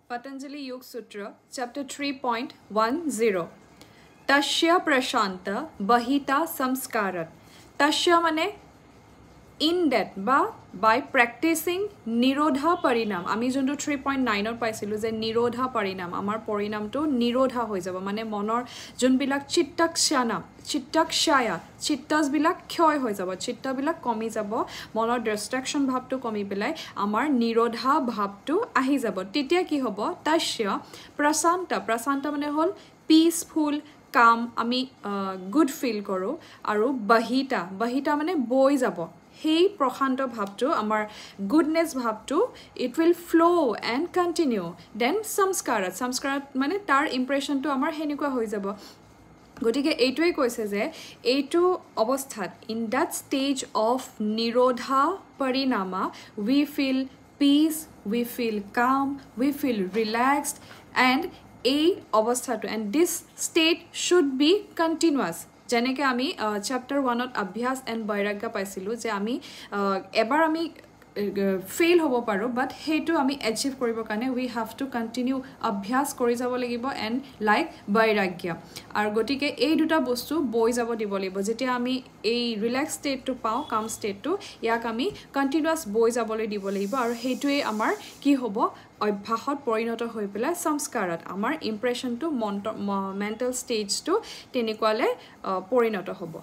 Patanjali Yoga Sutra, chapter 3.10. Tasya prashanta bahita samskarat. Tasya mane in that by practicing nirodha parinam. Ami jonto 3.9 or paisilu je nirodha parinam. Amar parinam to nirodha hoi jabo. Mane monor jon bilak chittakshana. Chittakshaya. Chittas bilak khyoy hoi jabo. Chitta bilak komi jabo. Monor distraction bhab to komi bilai. Amar nirodha bhab to ahi jabo. Titia ki hobo? Tasya prasanta. Prasanta mane hol peaceful, calm. Ami good feel koro. Aru bahita. Bahita mane boi jabo. Hey prokhanta bhabtu amar goodness bhabtu it will flow and continue. Then samskarat mane tar impression to amar henikwa hoi jabo. গটিকে এইটোই কৈছে যে এইটো অৱস্থাত in that stage of nirodha parinama we feel peace, we feel calm, we feel relaxed, and এই অৱস্থাটো and this state should be continuous. যেনেকে আমি chapter 1 ত অভ্যাস and বৈৰাগ্য পাইছিলো যে আমি এবাৰ আমি fail hobo paro but hetu ami achieve koribo kane we have to continue abhyas kori jabo lagibo and like bairagya ar gotike ei duta bostu boi jabo dibo lagibo jetia ami ei relaxed state to pao calm state to yak ami continuous boi jabo le dibo lagibo ar hetuei amar ki hobo অভ্যাসত পৰিণত হৈ পেলাই সংস্কাৰত আমাৰ ইমপ্ৰেশন two mental stage two তেনেকুৱালে পৰিণত হ'ব